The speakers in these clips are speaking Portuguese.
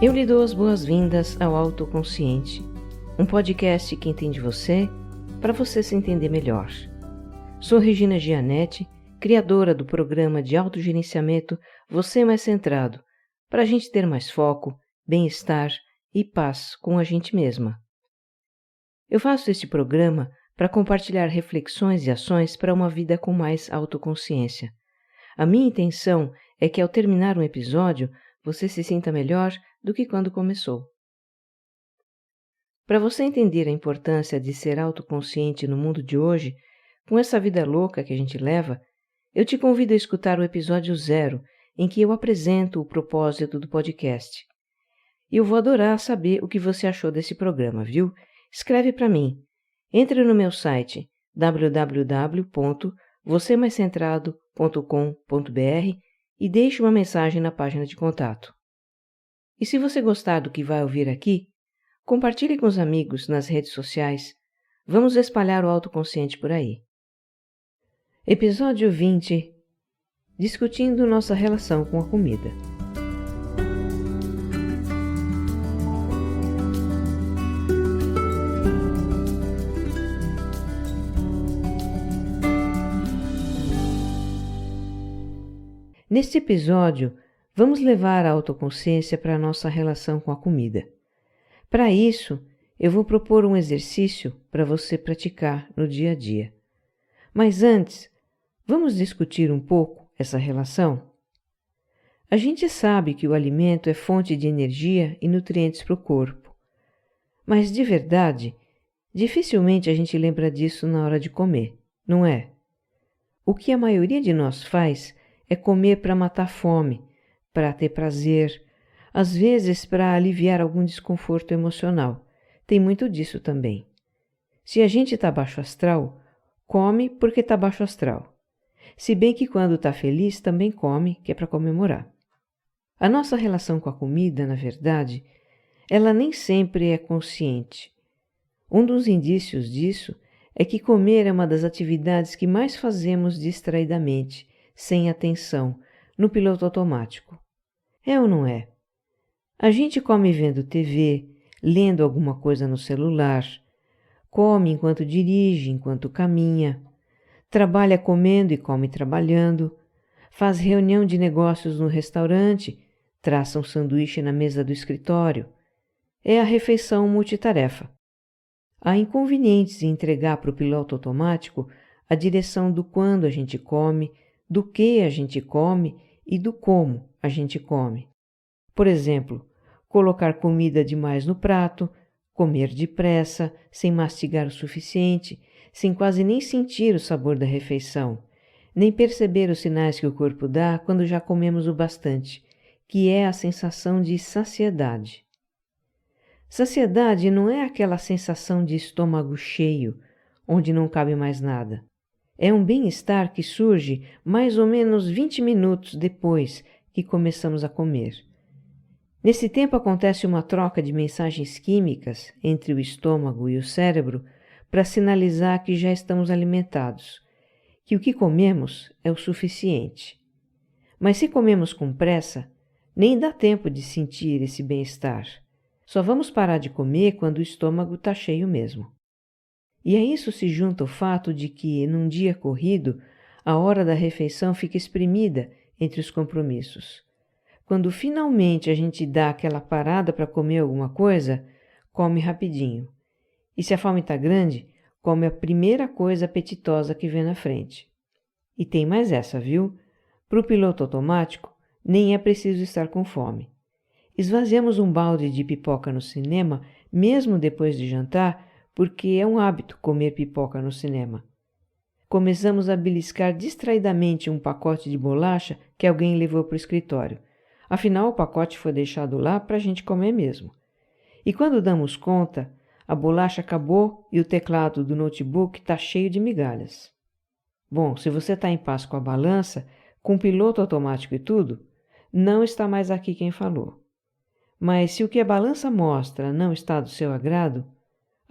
Eu lhe dou as boas-vindas ao Autoconsciente, um podcast que entende você para você se entender melhor. Sou Regina Gianetti, criadora do programa de autogerenciamento Você Mais Centrado, para a gente ter mais foco, bem-estar e paz com a gente mesma. Eu faço este programa para compartilhar reflexões e ações para uma vida com mais autoconsciência. A minha intenção é que ao terminar um episódio, você se sinta melhor do que quando começou. Para você entender a importância de ser autoconsciente no mundo de hoje, com essa vida louca que a gente leva, eu te convido a escutar o episódio 0, em que eu apresento o propósito do podcast. E eu vou adorar saber o que você achou desse programa, viu? Escreve para mim. Entre no meu site www.vocemaiscentrado.com.br e deixe uma mensagem na página de contato. E se você gostar do que vai ouvir aqui, compartilhe com os amigos nas redes sociais. Vamos espalhar o autoconsciente por aí. Episódio 20. Discutindo nossa relação com a comida. Neste episódio, vamos levar a autoconsciência para a nossa relação com a comida. Para isso, eu vou propor um exercício para você praticar no dia a dia. Mas antes, vamos discutir um pouco essa relação? A gente sabe que o alimento é fonte de energia e nutrientes para o corpo. Mas, de verdade, dificilmente a gente lembra disso na hora de comer, não é? O que a maioria de nós faz é comer para matar fome, para ter prazer, às vezes para aliviar algum desconforto emocional. Tem muito disso também. Se a gente está baixo astral, come porque está baixo astral. Se bem que quando está feliz também come, que é para comemorar. A nossa relação com a comida, na verdade, ela nem sempre é consciente. Um dos indícios disso é que comer é uma das atividades que mais fazemos distraidamente, sem atenção, no piloto automático. É ou não é? A gente come vendo TV, lendo alguma coisa no celular, come enquanto dirige, enquanto caminha, trabalha comendo e come trabalhando, faz reunião de negócios no restaurante, traça um sanduíche na mesa do escritório. É a refeição multitarefa. Há inconvenientes em entregar para o piloto automático a direção do quando a gente come, do que a gente come e do como a gente come. Por exemplo, colocar comida demais no prato, comer depressa, sem mastigar o suficiente, sem quase nem sentir o sabor da refeição, nem perceber os sinais que o corpo dá quando já comemos o bastante, que é a sensação de saciedade. Saciedade não é aquela sensação de estômago cheio, onde não cabe mais nada. É um bem-estar que surge mais ou menos 20 minutos depois que começamos a comer. Nesse tempo acontece uma troca de mensagens químicas entre o estômago e o cérebro para sinalizar que já estamos alimentados, que o que comemos é o suficiente. Mas se comemos com pressa, nem dá tempo de sentir esse bem-estar. Só vamos parar de comer quando o estômago está cheio mesmo. E a isso se junta o fato de que, num dia corrido, a hora da refeição fica espremida entre os compromissos. Quando finalmente a gente dá aquela parada para comer alguma coisa, come rapidinho. E se a fome está grande, come a primeira coisa apetitosa que vê na frente. E tem mais essa, viu? Para o piloto automático, nem é preciso estar com fome. Esvaziamos um balde de pipoca no cinema, mesmo depois de jantar, porque é um hábito comer pipoca no cinema. Começamos a beliscar distraidamente um pacote de bolacha que alguém levou para o escritório. Afinal, o pacote foi deixado lá para a gente comer mesmo. E quando damos conta, a bolacha acabou e o teclado do notebook está cheio de migalhas. Bom, se você está em paz com a balança, com o piloto automático e tudo, não está mais aqui quem falou. Mas se o que a balança mostra não está do seu agrado,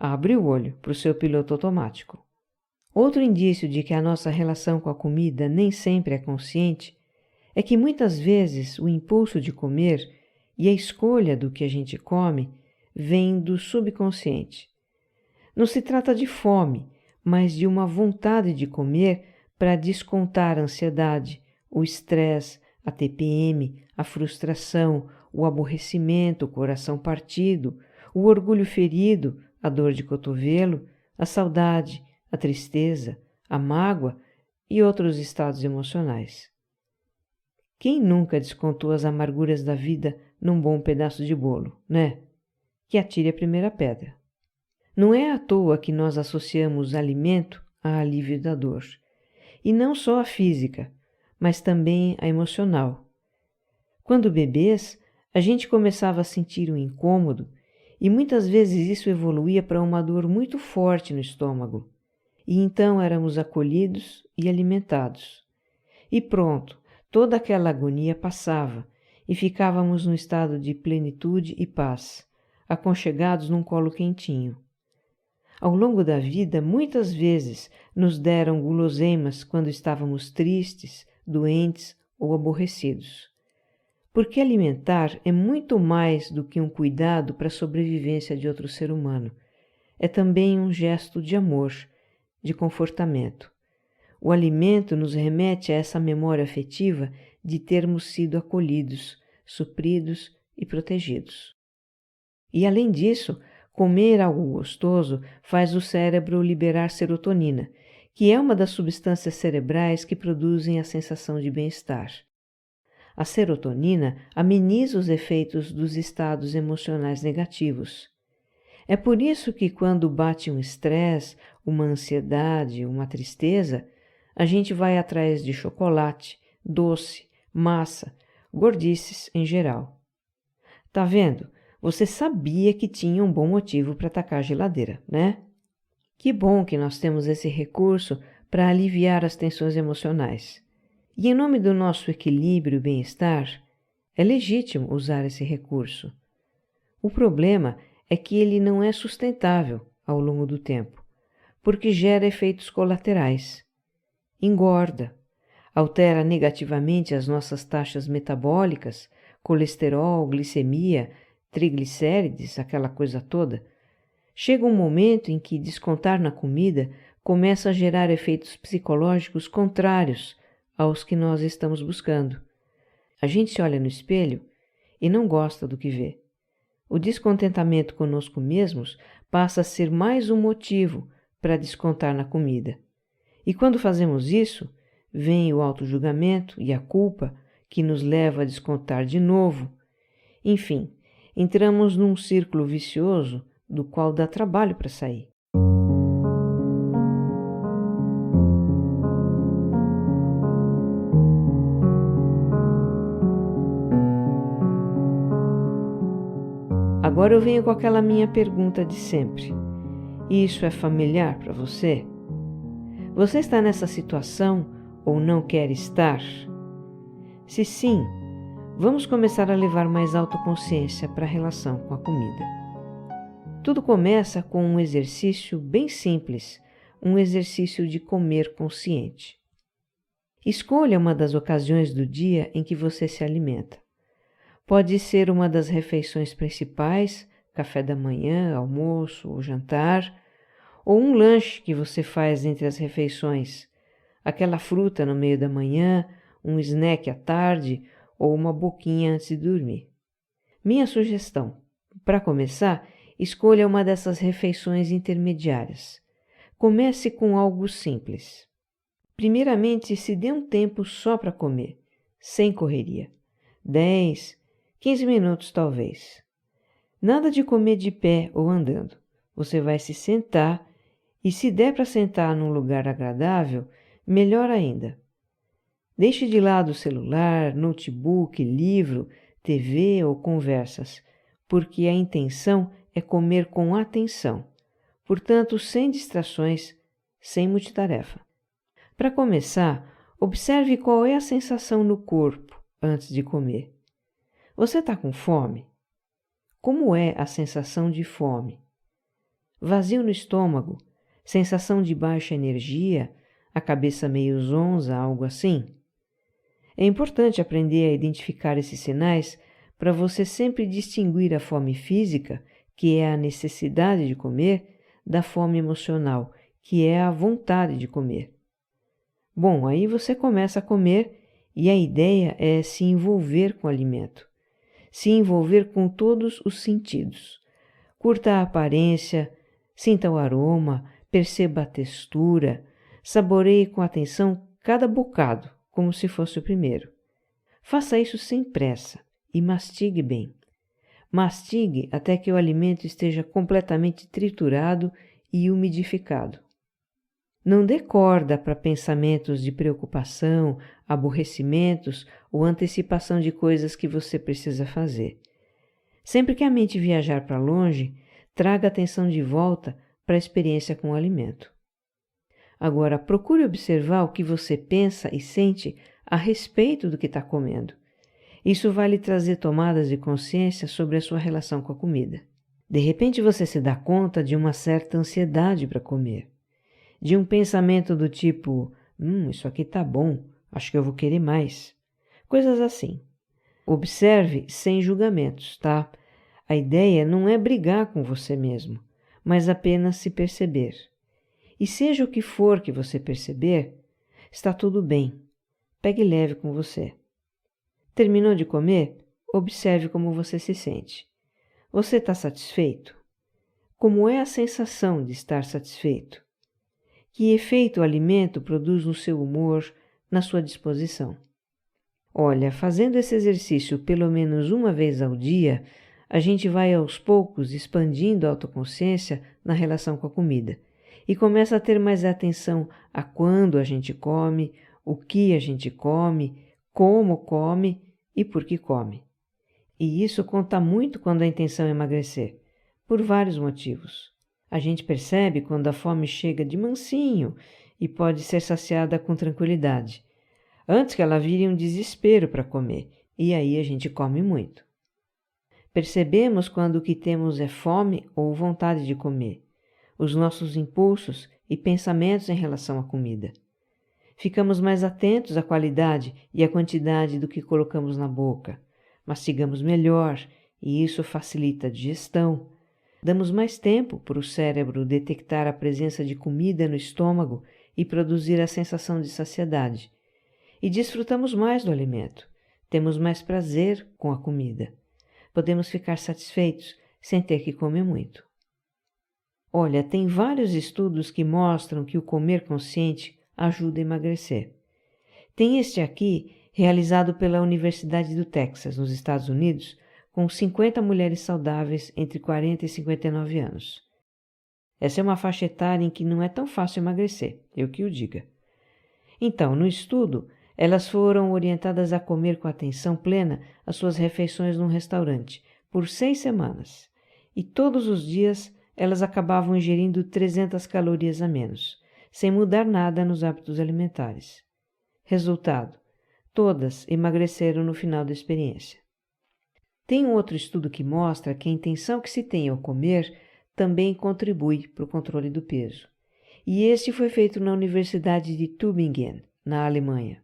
abre o olho para o seu piloto automático. Outro indício de que a nossa relação com a comida nem sempre é consciente é que muitas vezes o impulso de comer E a escolha do que a gente come vem do subconsciente. Não se trata de fome, mas de uma vontade de comer para descontar a ansiedade, o estresse, a TPM, a frustração, o aborrecimento, o coração partido, o orgulho ferido, a dor de cotovelo, a saudade, a tristeza, a mágoa e outros estados emocionais. Quem nunca descontou as amarguras da vida num bom pedaço de bolo, né? Que atire a primeira pedra. Não é à toa que nós associamos alimento a alívio da dor. E não só a física, mas também a emocional. Quando bebês, a gente começava a sentir um incômodo e muitas vezes isso evoluía para uma dor muito forte no estômago. E então éramos acolhidos e alimentados. E pronto, toda aquela agonia passava e ficávamos num estado de plenitude e paz, aconchegados num colo quentinho. Ao longo da vida, muitas vezes nos deram guloseimas quando estávamos tristes, doentes ou aborrecidos. Porque alimentar é muito mais do que um cuidado para a sobrevivência de outro ser humano. É também um gesto de amor, de confortamento. O alimento nos remete a essa memória afetiva de termos sido acolhidos, supridos e protegidos. E além disso, comer algo gostoso faz o cérebro liberar serotonina, que é uma das substâncias cerebrais que produzem a sensação de bem-estar. A serotonina ameniza os efeitos dos estados emocionais negativos. É por isso que quando bate um estresse, uma ansiedade, uma tristeza, a gente vai atrás de chocolate, doce, massa, gordices em geral. Tá vendo? Você sabia que tinha um bom motivo para atacar a geladeira, né? Que bom que nós temos esse recurso para aliviar as tensões emocionais. E em nome do nosso equilíbrio e bem-estar, é legítimo usar esse recurso. O problema é que ele não é sustentável ao longo do tempo, porque gera efeitos colaterais. Engorda, altera negativamente as nossas taxas metabólicas, colesterol, glicemia, triglicérides, aquela coisa toda. Chega um momento em que descontar na comida começa a gerar efeitos psicológicos contrários aos que nós estamos buscando. A gente se olha no espelho e não gosta do que vê. O descontentamento conosco mesmos passa a ser mais um motivo para descontar na comida. E quando fazemos isso, vem o autojulgamento e a culpa que nos leva a descontar de novo. Enfim, entramos num círculo vicioso do qual dá trabalho para sair. Agora eu venho com aquela minha pergunta de sempre. Isso é familiar para você? Você está nessa situação ou não quer estar? Se sim, vamos começar a levar mais autoconsciência para a relação com a comida. Tudo começa com um exercício bem simples, um exercício de comer consciente. Escolha uma das ocasiões do dia em que você se alimenta. Pode ser uma das refeições principais, café da manhã, almoço ou jantar, ou um lanche que você faz entre as refeições, aquela fruta no meio da manhã, um snack à tarde ou uma boquinha antes de dormir. Minha sugestão, para começar, escolha uma dessas refeições intermediárias. Comece com algo simples. Primeiramente, se dê um tempo só para comer, sem correria. 10, 15 minutos talvez. Nada de comer de pé ou andando. Você vai se sentar e se der para sentar num lugar agradável, melhor ainda. Deixe de lado o celular, notebook, livro, TV ou conversas, porque a intenção é comer com atenção, portanto, sem distrações, sem multitarefa. Para começar, observe qual é a sensação no corpo antes de comer. Você está com fome? Como é a sensação de fome? Vazio no estômago, sensação de baixa energia, a cabeça meio zonza, algo assim? É importante aprender a identificar esses sinais para você sempre distinguir a fome física, que é a necessidade de comer, da fome emocional, que é a vontade de comer. Bom, aí você começa a comer e a ideia é se envolver com o alimento, se envolver com todos os sentidos. Curta a aparência, sinta o aroma, perceba a textura, saboreie com atenção cada bocado, como se fosse o primeiro. Faça isso sem pressa e mastigue bem. Mastigue até que o alimento esteja completamente triturado e umidificado. Não dê corda para pensamentos de preocupação, aborrecimentos ou antecipação de coisas que você precisa fazer. Sempre que a mente viajar para longe, traga a atenção de volta para a experiência com o alimento. Agora, procure observar o que você pensa e sente a respeito do que está comendo. Isso vai lhe trazer tomadas de consciência sobre a sua relação com a comida. De repente você se dá conta de uma certa ansiedade para comer, de um pensamento do tipo, isso aqui tá bom, acho que eu vou querer mais. Coisas assim. Observe sem julgamentos, tá? A ideia não é brigar com você mesmo, mas apenas se perceber. E seja o que for que você perceber, está tudo bem. Pegue leve com você. Terminou de comer? Observe como você se sente. Você está satisfeito? Como é a sensação de estar satisfeito? Que efeito o alimento produz no seu humor, na sua disposição? Olha, fazendo esse exercício pelo menos uma vez ao dia, a gente vai aos poucos expandindo a autoconsciência na relação com a comida e começa a ter mais atenção a quando a gente come, o que a gente come, como come e por que come. E isso conta muito quando a intenção é emagrecer, por vários motivos. A gente percebe quando a fome chega de mansinho e pode ser saciada com tranquilidade, antes que ela vire um desespero para comer, e aí a gente come muito. Percebemos quando o que temos é fome ou vontade de comer, os nossos impulsos e pensamentos em relação à comida. Ficamos mais atentos à qualidade e à quantidade do que colocamos na boca, mastigamos melhor e isso facilita a digestão. Damos mais tempo para o cérebro detectar a presença de comida no estômago e produzir a sensação de saciedade. E desfrutamos mais do alimento, temos mais prazer com a comida. Podemos ficar satisfeitos sem ter que comer muito. Olha, tem vários estudos que mostram que o comer consciente ajuda a emagrecer. Tem este aqui, realizado pela Universidade do Texas, nos Estados Unidos, com 50 mulheres saudáveis entre 40 e 59 anos. Essa é uma faixa etária em que não é tão fácil emagrecer, eu que o diga. Então, no estudo, elas foram orientadas a comer com atenção plena as suas refeições num restaurante por 6 semanas. E todos os dias elas acabavam ingerindo 300 calorias a menos, sem mudar nada nos hábitos alimentares. Resultado: todas emagreceram no final da experiência. Tem um outro estudo que mostra que a intenção que se tem ao comer também contribui para o controle do peso. E este foi feito na Universidade de Tübingen, na Alemanha.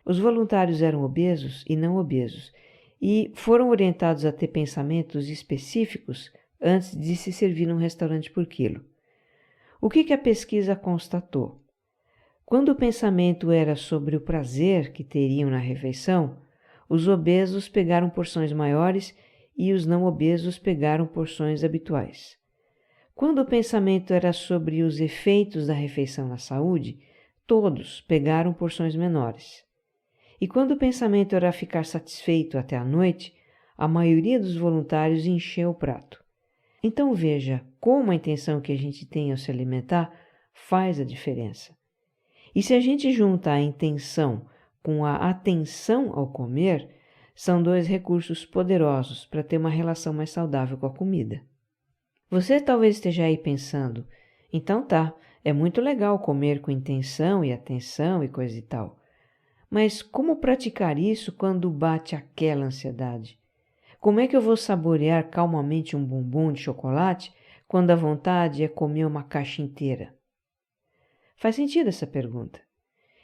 Os voluntários eram obesos e não obesos e foram orientados a ter pensamentos específicos antes de se servir num restaurante por quilo. O que a pesquisa constatou? Quando o pensamento era sobre o prazer que teriam na refeição, os obesos pegaram porções maiores e os não obesos pegaram porções habituais. Quando o pensamento era sobre os efeitos da refeição na saúde, todos pegaram porções menores. E quando o pensamento era ficar satisfeito até a noite, a maioria dos voluntários encheu o prato. Então veja como a intenção que a gente tem ao se alimentar faz a diferença. E se a gente junta a intenção com a atenção ao comer, são dois recursos poderosos para ter uma relação mais saudável com a comida. Você talvez esteja aí pensando, então tá, é muito legal comer com intenção e atenção e coisa e tal. Mas como praticar isso quando bate aquela ansiedade? Como é que eu vou saborear calmamente um bombom de chocolate quando a vontade é comer uma caixa inteira? Faz sentido essa pergunta.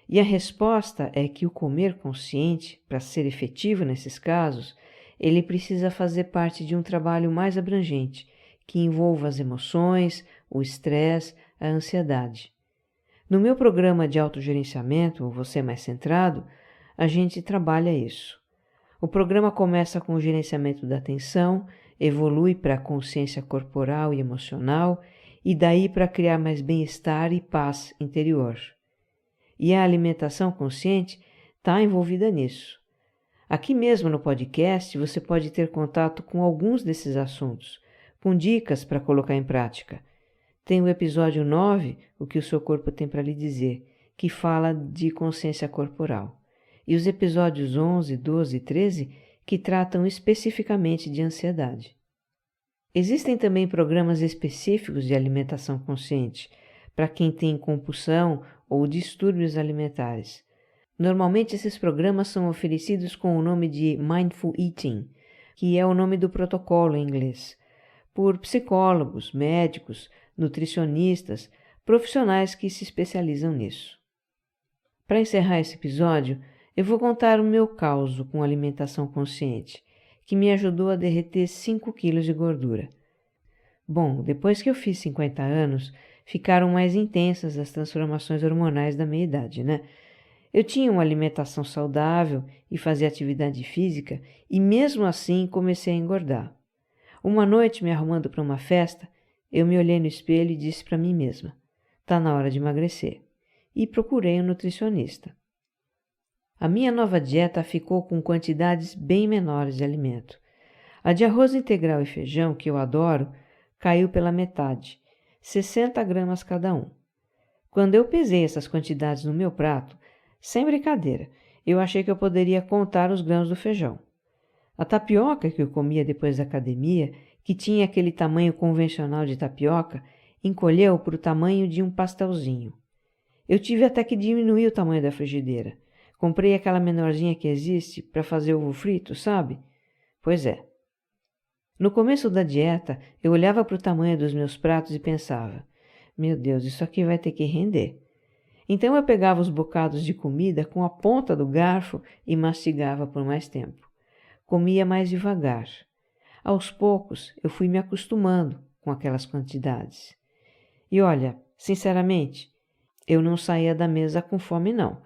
E a resposta é que o comer consciente, para ser efetivo nesses casos, ele precisa fazer parte de um trabalho mais abrangente, que envolva as emoções, o estresse, a ansiedade. No meu programa de autogerenciamento, Você Mais Centrado, a gente trabalha isso. O programa começa com o gerenciamento da atenção, evolui para a consciência corporal e emocional e daí para criar mais bem-estar e paz interior. E a alimentação consciente está envolvida nisso. Aqui mesmo no podcast você pode ter contato com alguns desses assuntos, com dicas para colocar em prática. Tem o episódio 9, O que o seu corpo tem para lhe dizer, que fala de consciência corporal. E os episódios 11, 12 e 13, que tratam especificamente de ansiedade. Existem também programas específicos de alimentação consciente, para quem tem compulsão ou distúrbios alimentares. Normalmente esses programas são oferecidos com o nome de Mindful Eating, que é o nome do protocolo em inglês, por psicólogos, médicos, nutricionistas, profissionais que se especializam nisso. Para encerrar esse episódio, eu vou contar o meu caos com alimentação consciente, que me ajudou a derreter 5 quilos de gordura. Bom, depois que eu fiz 50 anos, ficaram mais intensas as transformações hormonais da meia-idade, né? Eu tinha uma alimentação saudável e fazia atividade física e mesmo assim comecei a engordar. Uma noite, me arrumando para uma festa, eu me olhei no espelho e disse para mim mesma, tá na hora de emagrecer. E procurei um nutricionista. A minha nova dieta ficou com quantidades bem menores de alimento. A de arroz integral e feijão, que eu adoro, caiu pela metade, 60 gramas cada um. Quando eu pesei essas quantidades no meu prato, sem brincadeira, eu achei que eu poderia contar os grãos do feijão. A tapioca que eu comia depois da academia, que tinha aquele tamanho convencional de tapioca, encolheu para o tamanho de um pastelzinho. Eu tive até que diminuir o tamanho da frigideira. Comprei aquela menorzinha que existe para fazer ovo frito, sabe? Pois é. No começo da dieta, eu olhava para o tamanho dos meus pratos e pensava, meu Deus, isso aqui vai ter que render. Então eu pegava os bocados de comida com a ponta do garfo e mastigava por mais tempo. Comia mais devagar. Aos poucos, eu fui me acostumando com aquelas quantidades. E olha, sinceramente, eu não saía da mesa com fome, não.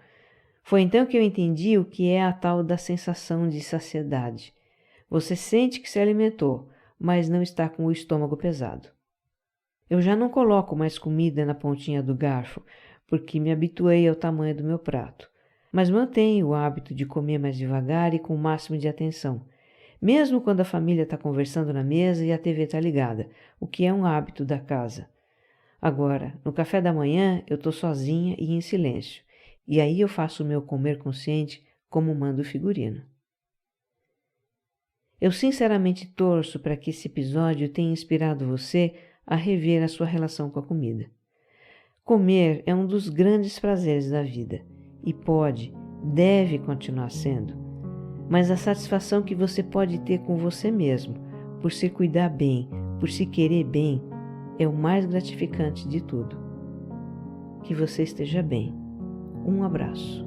Foi então que eu entendi o que é a tal da sensação de saciedade. Você sente que se alimentou, mas não está com o estômago pesado. Eu já não coloco mais comida na pontinha do garfo, porque me habituei ao tamanho do meu prato, mas mantenho o hábito de comer mais devagar e com o máximo de atenção, mesmo quando a família está conversando na mesa e a TV está ligada, o que é um hábito da casa. Agora, no café da manhã, eu estou sozinha e em silêncio, e aí eu faço o meu comer consciente como manda o figurino. Eu sinceramente torço para que esse episódio tenha inspirado você a rever a sua relação com a comida. Comer é um dos grandes prazeres da vida e deve continuar sendo, mas a satisfação que você pode ter com você mesmo, por se cuidar bem, por se querer bem, é o mais gratificante de tudo. Que você esteja bem. Um abraço.